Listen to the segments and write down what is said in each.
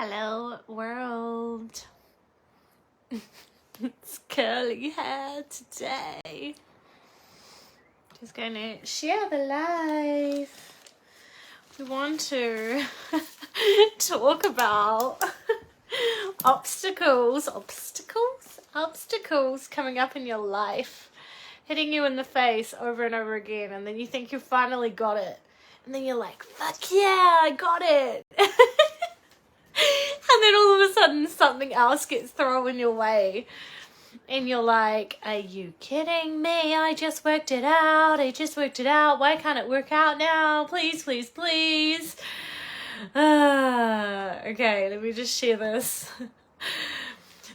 Hello world. It's curly hair today. Just going to share the life. We want to talk about obstacles coming up in your life, hitting you in the face over and over again, and then you think you finally got it, and then you're like, fuck yeah, I got it. And then all of a sudden something else gets thrown your way and you're like, are you kidding me? I just worked it out. Why can't it work out now? Please. Okay, let me just share this.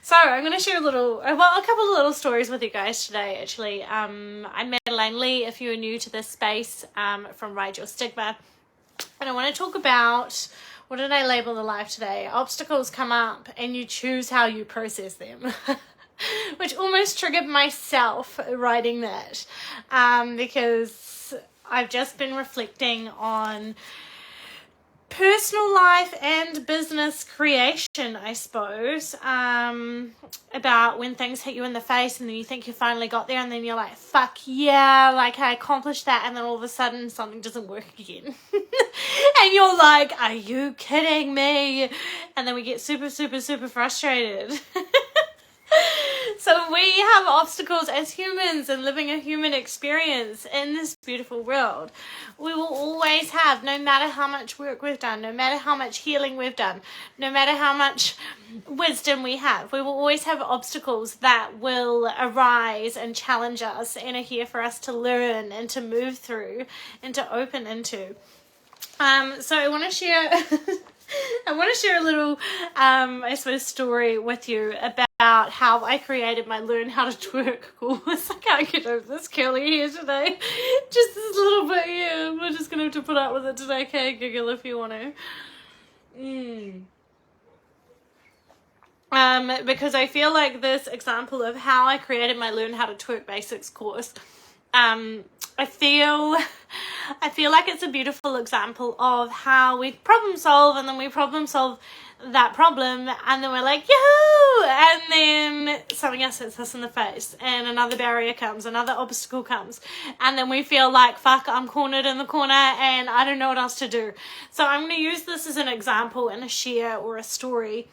So I'm going to share a couple of little stories with you guys today, actually. I'm Madeleine Lee, if you're new to this space, from Ride Your Stigma. And I want to talk about, what did I label the life today? Obstacles come up and you choose how you process them. Which almost triggered myself writing that. Because I've just been reflecting on personal life and business creation, I suppose, about when things hit you in the face and then you think you finally got there and then you're like, fuck yeah, like I accomplished that, and then all of a sudden something doesn't work again. And you're like, are you kidding me? And then we get super frustrated. So we have obstacles as humans and living a human experience in this beautiful world. We will always have, no matter how much work we've done, no matter how much healing we've done, no matter how much wisdom we have, we will always have obstacles that will arise and challenge us and are here for us to learn and to move through and to open into. So I want to share a little, I suppose, story with you about how I created my Learn How to Twerk course. I can't get over this curly hair today. Just this little bit here. We're just going to have to put up with it today. Okay, giggle if you want to. Because I feel like this example of how I created my Learn How to Twerk Basics course, I feel like it's a beautiful example of how we problem solve, and then we problem solve that problem, and then we're like, yahoo! And then something else hits us in the face, and another barrier comes, another obstacle comes, and then we feel like, fuck, I'm cornered in the corner, and I don't know what else to do. So I'm going to use this as an example in a share or a story,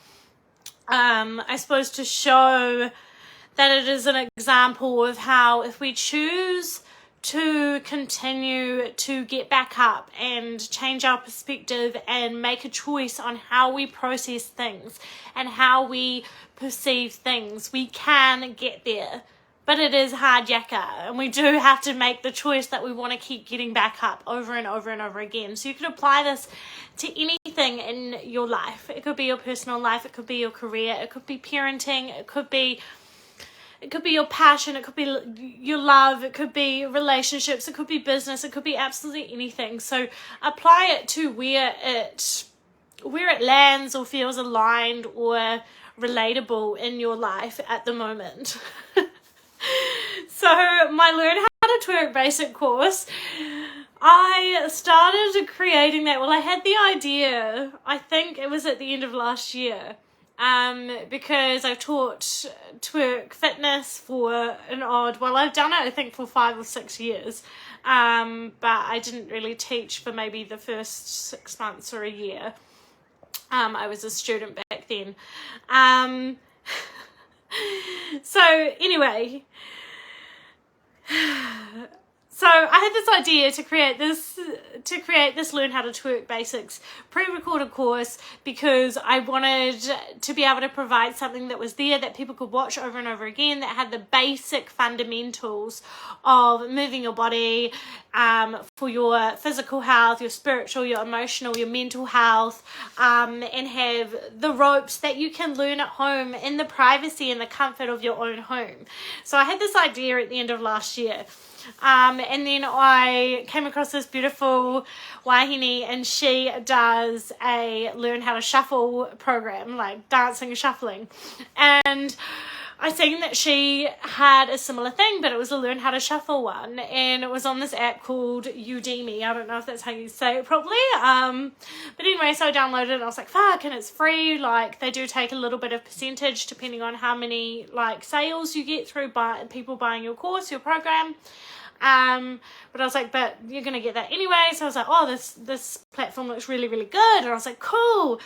I suppose, to show that it is an example of how if we choose to continue to get back up and change our perspective and make a choice on how we process things and how we perceive things, we can get there. But it is hard yakka, and we do have to make the choice that we want to keep getting back up over and over and over again. So you could apply this to anything in your life. It could be your personal life, it could be your career, it could be parenting, it could be your passion, it could be your love, it could be relationships, it could be business, it could be absolutely anything. So apply it to where it lands or feels aligned or relatable in your life at the moment. So my Learn How to Twerk Basic course, I started creating that. Well, I had the idea, I think it was at the end of last year. Because I've taught twerk fitness for I've done it I think for 5 or 6 years, but I didn't really teach for maybe the first 6 months or a year. I was a student back then. So anyway, so I had this idea to create this Learn How to Twerk Basics pre-recorded course because I wanted to be able to provide something that was there that people could watch over and over again, that had the basic fundamentals of moving your body for your physical health, your spiritual, your emotional, your mental health, and have the ropes that you can learn at home in the privacy and the comfort of your own home. So I had this idea at the end of last year. And then I came across this beautiful wahine, and she does a Learn How to Shuffle program, like dancing and shuffling. And I seen that she had a similar thing, but it was a learn how to shuffle one, and it was on this app called Udemy. I don't know if that's how you say it properly. But anyway, so I downloaded it and I was like, fuck, and it's free. Like, they do take a little bit of percentage depending on how many like sales you get through people buying your course, your program. But I was like, but you're gonna get that anyway. So I was like, oh, this platform looks really, really good. And I was like, cool.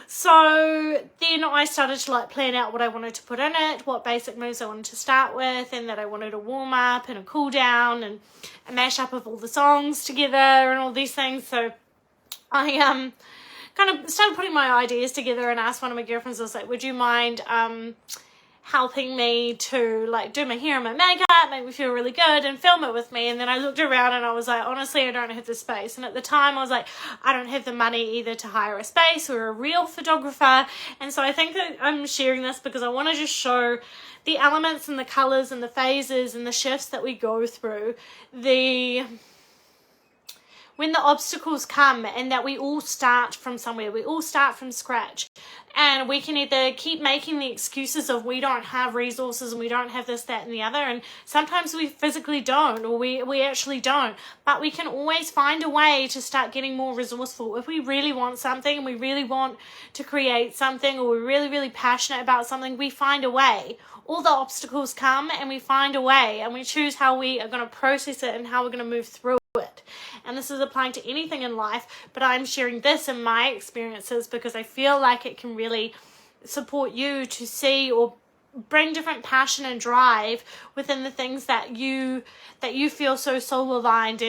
So then I started to like plan out what I wanted to put in it, what basic moves I wanted to start with, and that I wanted a warm up and a cool down and a mashup of all the songs together and all these things. So I kind of started putting my ideas together and asked one of my girlfriends, I was like, would you mind helping me to like do my hair and my makeup, make me feel really good, and film it with me? And then I looked around and I was like, honestly, I don't have the space. And at the time I was like, I don't have the money either to hire a space or a real photographer. And so I think that I'm sharing this because I want to just show the elements and the colors and the phases and the shifts that we go through, when the obstacles come, and that we all start from somewhere. We all start from scratch, and we can either keep making the excuses of we don't have resources and we don't have this, that and the other, and sometimes we physically don't, or we actually don't, but we can always find a way to start getting more resourceful. If we really want something and we really want to create something, or we're really, really passionate about something, we find a way. All the obstacles come and we find a way, and we choose how we are going to process it and how we're going to move through it. And this is applying to anything in life, but I'm sharing this in my experiences because I feel like it can really support you to see or bring different passion and drive within the things that you feel so soul aligned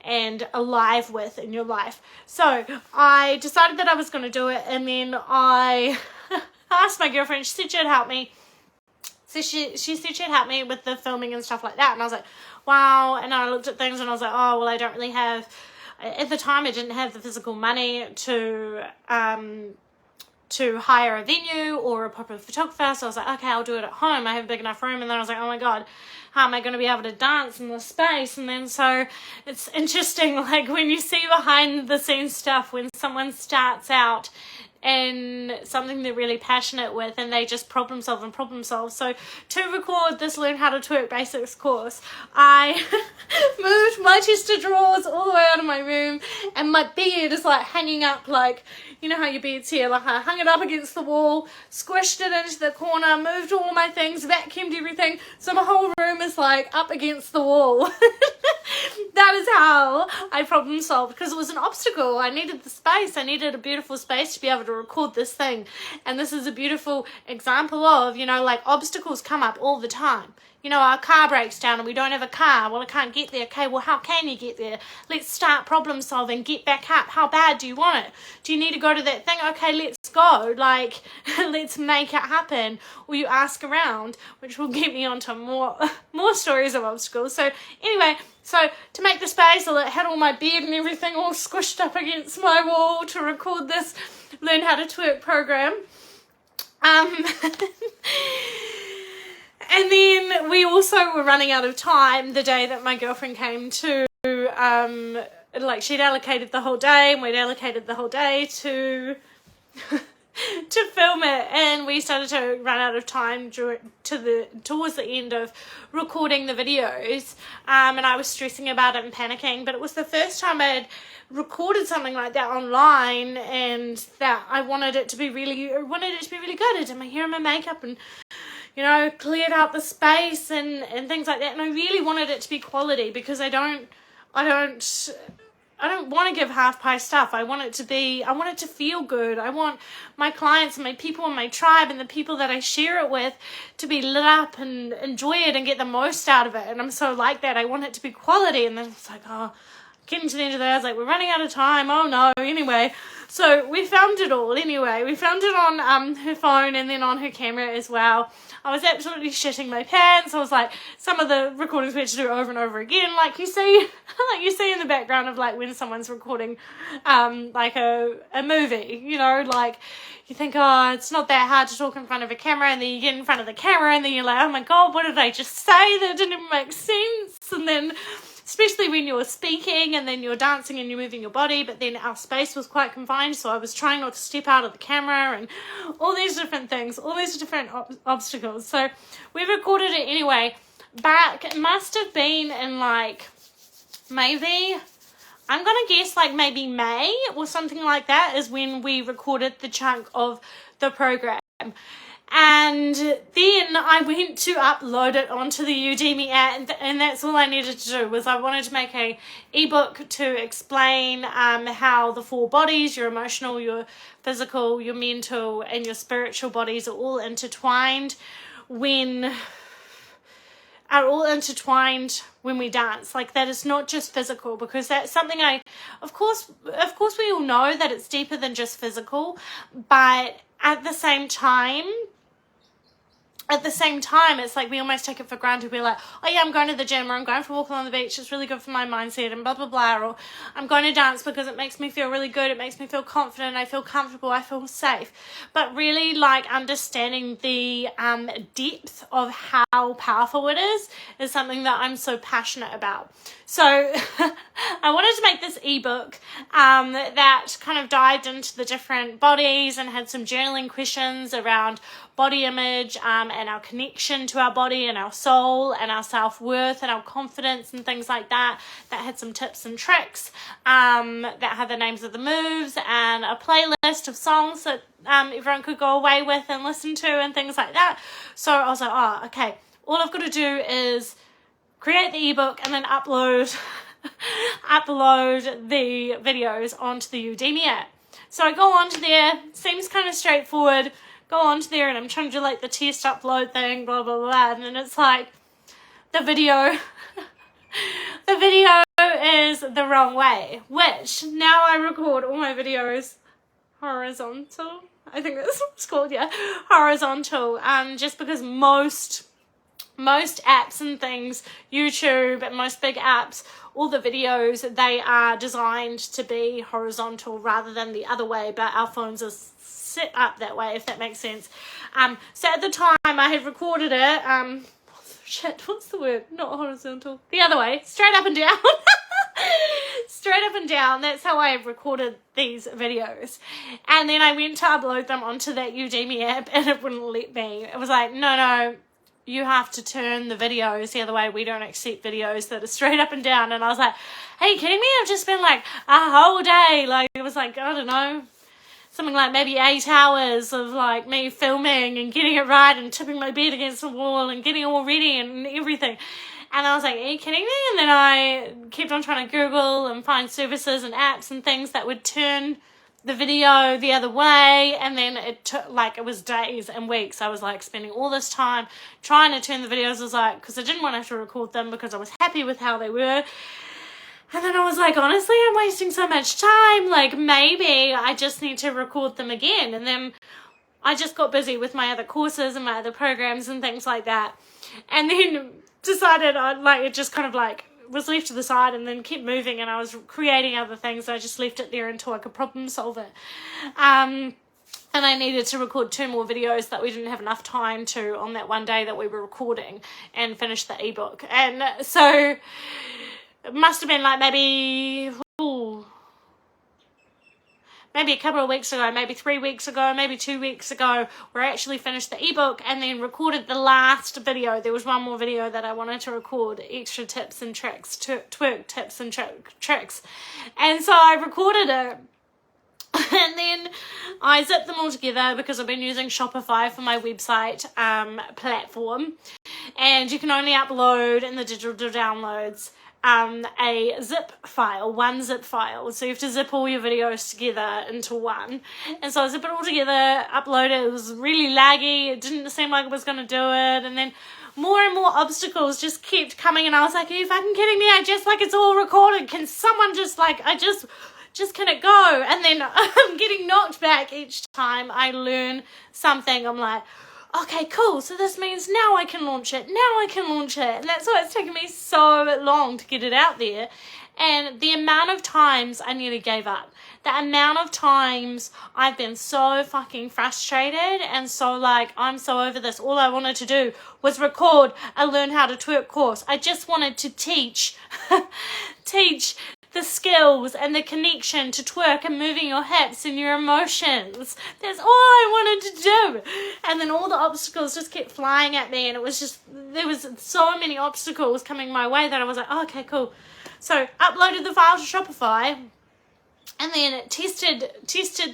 and alive with in your life. So I decided that I was going to do it, and then I asked my girlfriend. She said she'd help me. So she said she'd help me with the filming and stuff like that. And I was like, wow. And I looked at things and I was like, oh, well, I don't really have, at the time I didn't have the physical money to hire a venue or a proper photographer. So I was like, okay, I'll do it at home. I have a big enough room. And then I was like, oh my God, how am I going to be able to dance in this space? And then so it's interesting, like when you see behind the scenes stuff, when someone starts out and something they're really passionate with, and they just problem solve. So to record this Learn How to Twerk Basics course, I moved my chest of drawers all the way out of my room, and my bed is like hanging up, like, you know how your bed's here, like I hung it up against the wall, squished it into the corner, moved all my things, vacuumed everything, so my whole room is like up against the wall. That is how I problem solved, because it was an obstacle. I needed the space. I needed a beautiful space to be able to record this thing. And this is a beautiful example of, you know, like obstacles come up all the time. You know, our car breaks down and we don't have a car. Well, I can't get there. Okay, well, how can you get there? Let's start problem solving. Get back up. How bad do you want it? Do you need to go to that thing? Okay, let's go. Like, let's make it happen. Or you ask around, which will get me onto more stories of obstacles. So anyway, so to make the space, I had all my bed and everything all squished up against my wall to record this Learn How to Twerk program. And then we also were running out of time the day that my girlfriend came to, like she'd allocated the whole day, and we'd allocated the whole day to film it, and we started to run out of time towards the end of recording the videos, and I was stressing about it and panicking, but it was the first time I'd recorded something like that online, and that I wanted it to be really good. I did my hair and my makeup and, you know, cleared out the space and things like that, and I really wanted it to be quality, because I don't want to give half-pie stuff. I want it to feel good. I want my clients and my people and my tribe and the people that I share it with to be lit up and enjoy it and get the most out of it. And I'm so like that. I want it to be quality. And then it's like, oh, getting to the end of the day, I was like, we're running out of time. Oh no. Anyway, so we filmed it all. Anyway, we filmed it on her phone and then on her camera as well. I was absolutely shitting my pants. I was like, some of the recordings we had to do over and over again, like you see in the background of like when someone's recording like a movie, you know, like you think, oh, it's not that hard to talk in front of a camera, and then you get in front of the camera and then you're like, oh my God, what did I just say? That didn't even make sense. And then especially when you're speaking and then you're dancing and you're moving your body, but then our space was quite confined, so I was trying not to step out of the camera and all these different things, all these different obstacles. So we recorded it anyway. Back, it must have been in like, maybe, I'm gonna guess like maybe May or something like that is when we recorded the chunk of the program. And then I went to upload it onto the Udemy app, and that's all I needed to do. Was I wanted to make a ebook to explain how the 4 bodies, your emotional, your physical, your mental, and your spiritual bodies are all intertwined when we dance. Like, that is not just physical, because that's something of course we all know that it's deeper than just physical, but at the same time, it's like we almost take it for granted. We're like, oh yeah, I'm going to the gym, or I'm going for a walk along the beach, it's really good for my mindset, and blah blah blah, or I'm going to dance because it makes me feel really good, it makes me feel confident, I feel comfortable, I feel safe. But really, like, understanding the depth of how powerful it is something that I'm so passionate about. So I wanted to make this ebook that kind of dived into the different bodies and had some journaling questions around body image and our connection to our body and our soul and our self-worth and our confidence and things like that. That had some tips and tricks that had the names of the moves and a playlist of songs that everyone could go away with and listen to and things like that. So I was like, oh, okay, all I've got to do is create the ebook and then upload the videos onto the Udemy app. So I go onto there, seems kind of straightforward, go onto there, and I'm trying to do like the test upload thing, blah blah blah, and then it's like the video is the wrong way, which now I record all my videos horizontal. I think that's what it's called, yeah, horizontal, just because most apps and things, YouTube and most big apps, all the videos, they are designed to be horizontal rather than the other way, but our phones are set up that way, if that makes sense. So at the time I had recorded it, what's the word? Not horizontal. The other way, straight up and down. Straight up and down. That's how I recorded these videos. And then I went to upload them onto that Udemy app and it wouldn't let me. It was like, no, you have to turn the videos the other way. We don't accept videos that are straight up and down. And I was like, hey, you kidding me? I've just been like a whole day. Like, it was like, I don't know, something like maybe 8 hours of like me filming and getting it right and tipping my bed against the wall and getting all ready and everything. And I was like, are you kidding me? And then I kept on trying to Google and find services and apps and things that would turn the video the other way. And then it took, like, it was days and weeks. I was like spending all this time trying to turn the videos. I was like, because I didn't want to have to record them because I was happy with how they were. And then I was like, honestly, I'm wasting so much time. Like, maybe I just need to record them again. And then I just got busy with my other courses and my other programs and things like that. And then decided it just kind of like was left to the side and then kept moving, and I was creating other things. I just left it there until I could problem solve it. And I needed to record 2 more videos that we didn't have enough time to on that one day that we were recording and finish the ebook. And so it must have been like maybe a couple of weeks ago, maybe 3 weeks ago, maybe 2 weeks ago, where I actually finished the ebook and then recorded the last video. There was one more video that I wanted to record, extra tips and tricks, twerk tips and tricks. And so I recorded it. And then I zipped them all together because I've been using Shopify for my website platform. And you can only upload in the digital downloads a zip file, one zip file. So you have to zip all your videos together into one. And so I zipped it all together, uploaded. It was really laggy. It didn't seem like it was going to do it. And then more and more obstacles just kept coming. And I was like, are you fucking kidding me? It's all recorded. Can someone just can it go? And then I'm getting knocked back each time I learn something. I'm like, okay, cool, so this means now I can launch it, and that's why it's taken me so long to get it out there. And the amount of times I nearly gave up, the amount of times I've been so fucking frustrated and so like, I'm so over this. All I wanted to do was record a Learn How to Twerk course. I just wanted to teach the skills and the connection to twerk and moving your hips and your emotions. That's all I wanted to do. And then all the obstacles just kept flying at me, and it was just, there was so many obstacles coming my way that I was like, oh, okay, cool. So uploaded the file to Shopify, and then it tested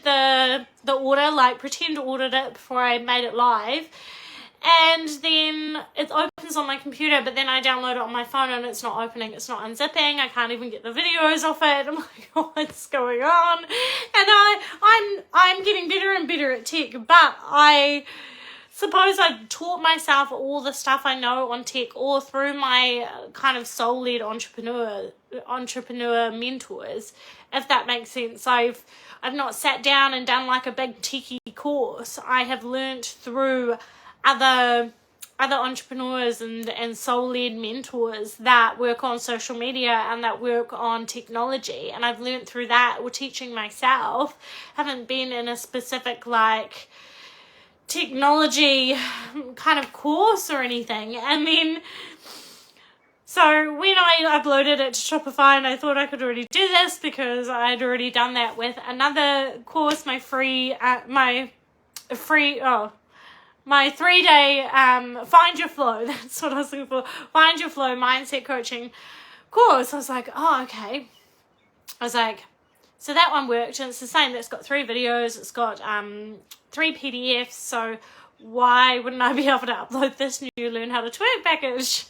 the order, like pretend ordered it before I made it live. And then it opens on my computer, but then I download it on my phone and it's not opening, it's not unzipping. I can't even get the videos off it. I'm like, what's going on? And I'm getting better and better at tech, but I suppose I've taught myself all the stuff I know on tech all through my kind of soul-led entrepreneur mentors, if that makes sense. I've not sat down and done like a big techie course. I have learnt through other entrepreneurs and soul-led mentors that work on social media and that work on technology, and I've learnt through that, or teaching myself. Haven't been in a specific like technology kind of course or anything. And then so when I uploaded it to Shopify, and I thought I could already do this because I'd already done that with another course, my 3-day Find Your Flow, that's what I was looking for, Find Your Flow mindset coaching course. I was like, oh, okay. I was like, so that one worked, and it's the same. It's got 3 videos, it's got 3 PDFs, so why wouldn't I be able to upload this new Learn How to Twerk package?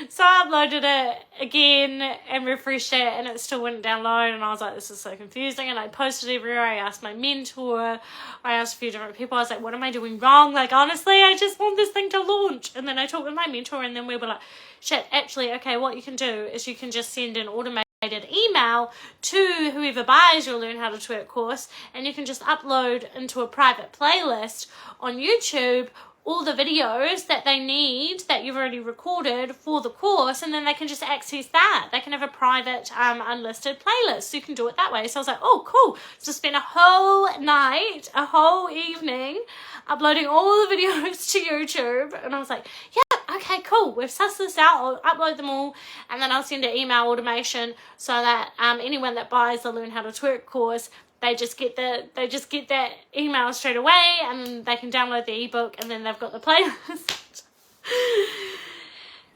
So I uploaded it again and refreshed it, and it still wouldn't download, and I was like, this is so confusing. And I posted everywhere. I asked my mentor, I asked a few different people. I was like, what am I doing wrong? Like, honestly, I just want this thing to launch. And then I talked with my mentor, and then we were like, shit, actually, okay, what you can do is you can just send an automated email to whoever buys your Learn How to Twerk course, and you can just upload into a private playlist on YouTube all the videos that they need that you've already recorded for the course, and then they can just access that. They can have a private unlisted playlist, so you can do it that way. So I was like, oh, cool. So spent a whole night, a whole evening uploading all the videos to YouTube, and I was like, yeah, okay, cool, we've sussed this out. I'll upload them all, and then I'll send an email automation so that anyone that buys the Learn How to Twerk course, they just get that email straight away, and they can download the ebook, and then they've got the playlist.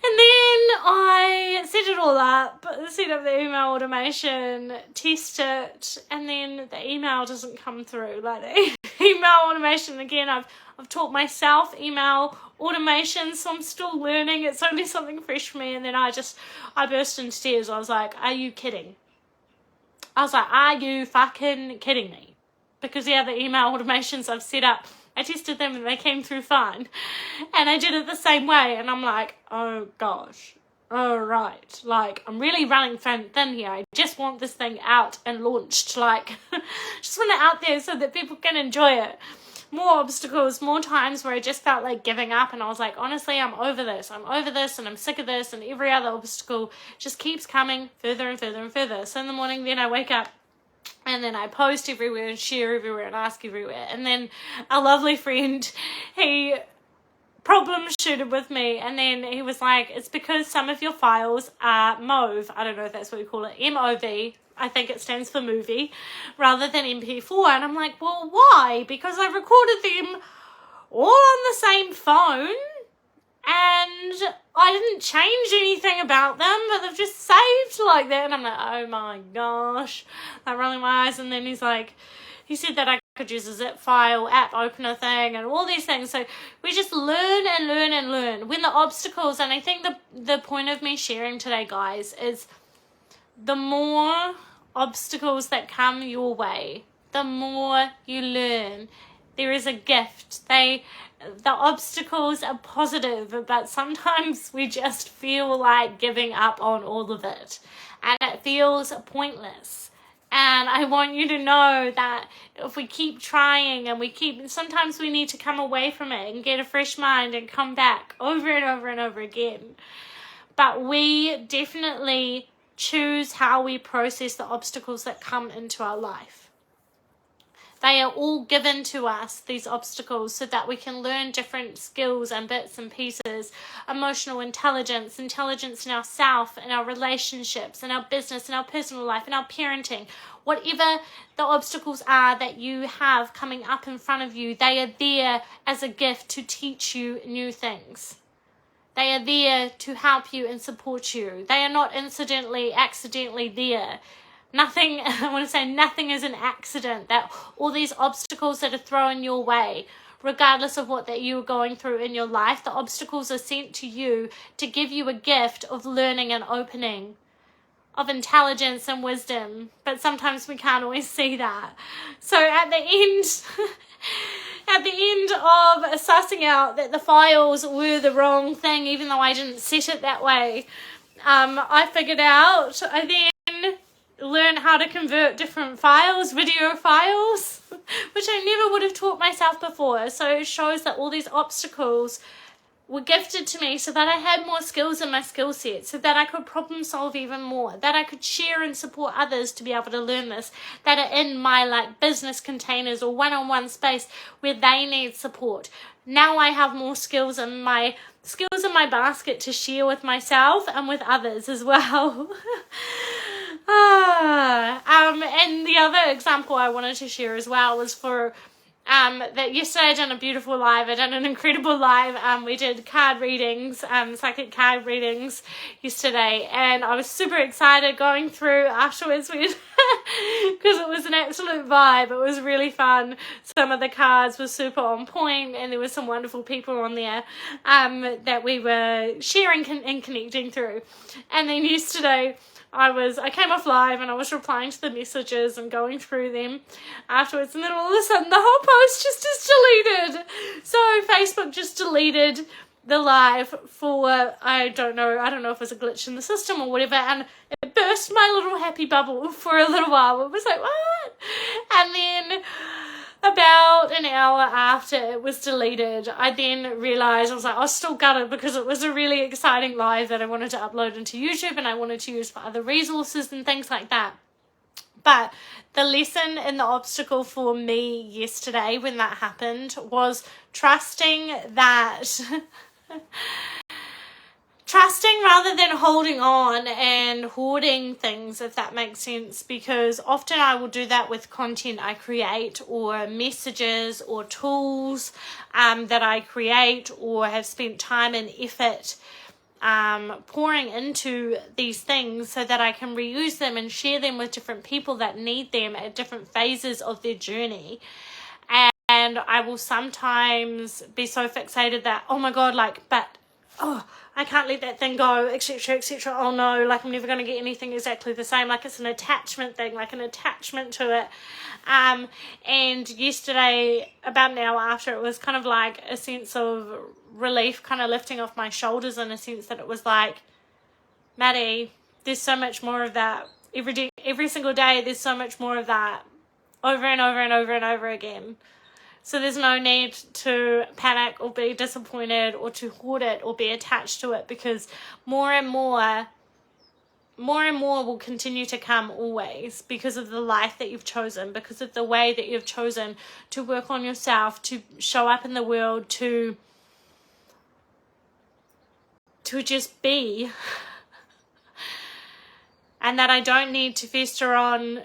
And then I set it all up, set up the email automation, test it, and then the email doesn't come through. Like the email automation, again, I've taught myself email automation, so I'm still learning. It's only something fresh for me. And then I burst into tears. I was like, are you kidding? I was like, are you fucking kidding me? Because the other email automations I've set up, I tested them and they came through fine. And I did it the same way. And I'm like, oh gosh. All right. Like, I'm really running thin here. I just want this thing out and launched. Like, just want it out there so that people can enjoy it. More obstacles, more times where I just felt like giving up, and I was like, honestly, I'm over this, and I'm sick of this, and every other obstacle just keeps coming further and further and further. So in the morning, then I wake up, and then I post everywhere and share everywhere and ask everywhere. And then a lovely friend, he problem shooted with me, and then he was like, it's because some of your files are MOV, I don't know if that's what you call it, MOV, I think it stands for movie, rather than MP4. And I'm like, well, why? Because I recorded them all on the same phone, and I didn't change anything about them, but they've just saved like that. And I'm like, oh my gosh, I'm rolling my eyes. And then he said that I could use a zip file, app opener thing, and all these things. So we just learn and learn and learn. When the obstacles, and I think the point of me sharing today, guys, is the more obstacles that come your way, the more you learn. There is a gift. The obstacles are positive, but sometimes we just feel like giving up on all of it, and it feels pointless. And I want you to know that if we keep trying and sometimes we need to come away from it and get a fresh mind and come back over and over and over again. But we definitely choose how we process the obstacles that come into our life. They are all given to us, these obstacles, so that we can learn different skills and bits and pieces. Emotional intelligence, intelligence in ourselves, in our relationships, in our business, in our personal life, in our parenting. Whatever the obstacles are that you have coming up in front of you, they are there as a gift to teach you new things. They are there to help you and support you. They are not accidentally there. Nothing is an accident. That all these obstacles that are thrown your way, regardless of what that you are going through in your life, the obstacles are sent to you to give you a gift of learning and opening, of intelligence and wisdom. But sometimes we can't always see that. So at the end of sussing out that the files were the wrong thing, even though I didn't set it that way, I figured out, I then learn how to convert different files, video files, which I never would have taught myself before. So it shows that all these obstacles were gifted to me so that I had more skills in my skill set, so that I could problem solve even more, that I could share and support others to be able to learn this, that are in my business containers or one-on-one space where they need support. Now I have more skills in my basket to share with myself and with others as well. And the other example I wanted to share as well was for that yesterday I done a beautiful live. I done an incredible live. We did card readings, psychic card readings yesterday, and I was super excited going through afterwards because it was an absolute vibe. It was really fun. Some of the cards were super on point, and there were some wonderful people on there that we were sharing and connecting through. And then yesterday I came off live and I was replying to the messages and going through them afterwards, and then all of a sudden the whole post just is deleted. So Facebook just deleted the live for, I don't know if it was a glitch in the system or whatever, and it burst my little happy bubble for a little while. It was like, what? And then about an hour after it was deleted, I then realised, I was still gutted because it was a really exciting live that I wanted to upload into YouTube and I wanted to use for other resources and things like that. But the lesson in the obstacle for me yesterday when that happened was trusting rather than holding on and hoarding things, if that makes sense, because often I will do that with content I create or messages or tools that I create or have spent time and effort pouring into these things so that I can reuse them and share them with different people that need them at different phases of their journey. And I will sometimes be so fixated that, oh my God, I can't let that thing go, etc., etc. Oh no, I'm never going to get anything exactly the same. It's an attachment thing, an attachment to it. And yesterday, about an hour after, it was kind of like a sense of relief kind of lifting off my shoulders, in a sense that it was like, Maddie, there's so much more of that. Every single day, there's so much more of that over and over and over and over again. So there's no need to panic or be disappointed or to hoard it or be attached to it, because more and more will continue to come always, because of the life that you've chosen, because of the way that you've chosen to work on yourself, to show up in the world, to just be. And that I don't need to fester on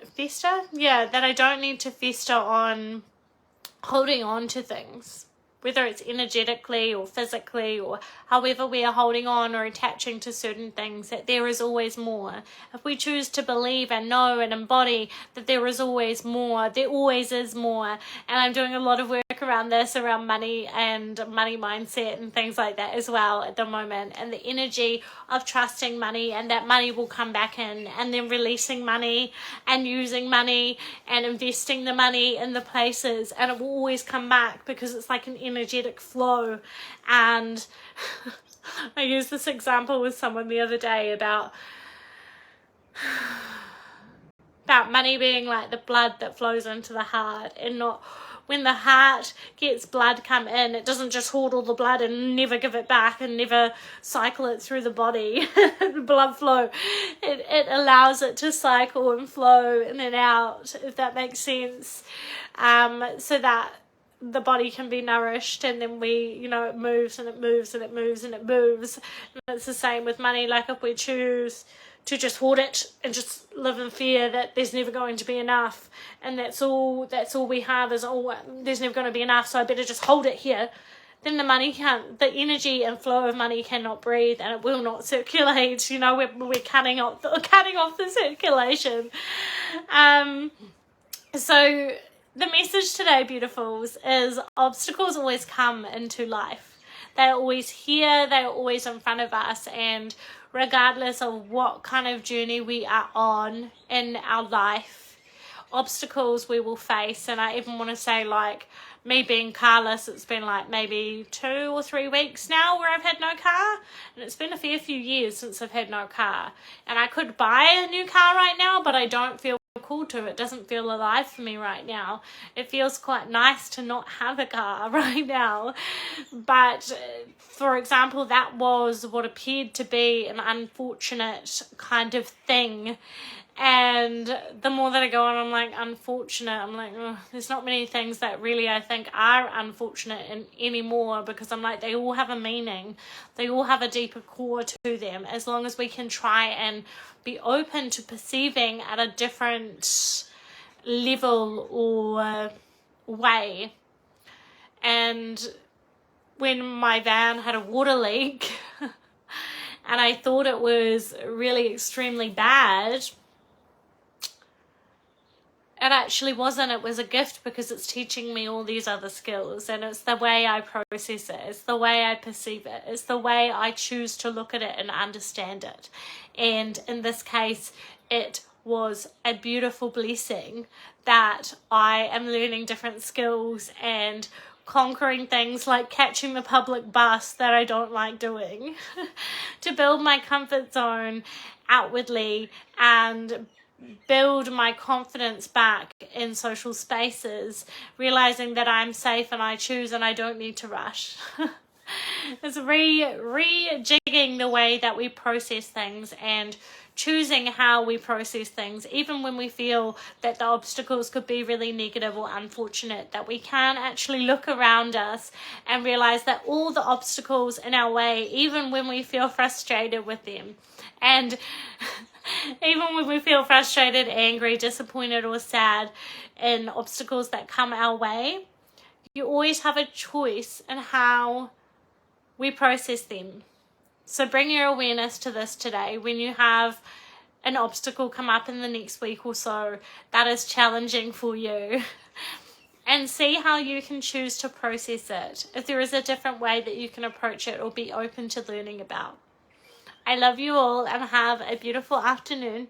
holding on to things, whether it's energetically or physically or however we are holding on or attaching to certain things, that there is always more. If we choose to believe and know and embody that there is always more, there always is more. And I'm doing a lot of work around this, around money and money mindset and things like that as well at the moment, and the energy of trusting money, and that money will come back in, and then releasing money and using money and investing the money in the places, and it will always come back because it's like an energetic flow. And I used this example with someone the other day about about money being like the blood that flows into the heart, and not when the heart gets blood come in, it doesn't just hoard all the blood and never give it back and never cycle it through the body. The blood flow, it allows it to cycle and flow in and out, if that makes sense, so that the body can be nourished, and then it moves and it moves and it moves and it moves. And it's the same with money. Like if we choose to just hoard it and just live in fear that there's never going to be enough, and that's all we have is, oh, there's never going to be enough, so I better just hold it here, then the energy and flow of money cannot breathe, and it will not circulate. We're cutting off the circulation. So the message today, beautifuls, is obstacles always come into life. They're always here, they're always in front of us, and regardless of what kind of journey we are on in our life, obstacles we will face. And I even want to say, like, me being carless, it's been like maybe 2 or 3 weeks now where I've had no car, and it's been a fair few years since I've had no car. And I could buy a new car right now, but I don't feel called to. It doesn't feel alive for me right now. It feels quite nice to not have a car right now. But for example, that was what appeared to be an unfortunate kind of thing. And the more that I go on, I'm like, unfortunate. I'm like, oh, there's not many things that really I think are unfortunate anymore, because I'm like, they all have a meaning. They all have a deeper core to them, as long as we can try and be open to perceiving at a different level or way. And when my van had a water leak and I thought it was really extremely bad, it actually wasn't. It was a gift, because it's teaching me all these other skills, and it's the way I process it, it's the way I perceive it, it's the way I choose to look at it and understand it. And in this case, it was a beautiful blessing that I am learning different skills and conquering things like catching the public bus that I don't like doing to build my comfort zone outwardly and build my confidence back in social spaces, realizing that I'm safe and I choose and I don't need to rush. It's rejigging the way that we process things and choosing how we process things, even when we feel that the obstacles could be really negative or unfortunate, that we can actually look around us and realize that all the obstacles in our way, even when we feel frustrated with them, and even when we feel frustrated, angry, disappointed, or sad in obstacles that come our way, you always have a choice in how we process them. So bring your awareness to this today. When you have an obstacle come up in the next week or so that is challenging for you, and see how you can choose to process it. If there is a different way that you can approach it or be open to learning about. I love you all, and have a beautiful afternoon.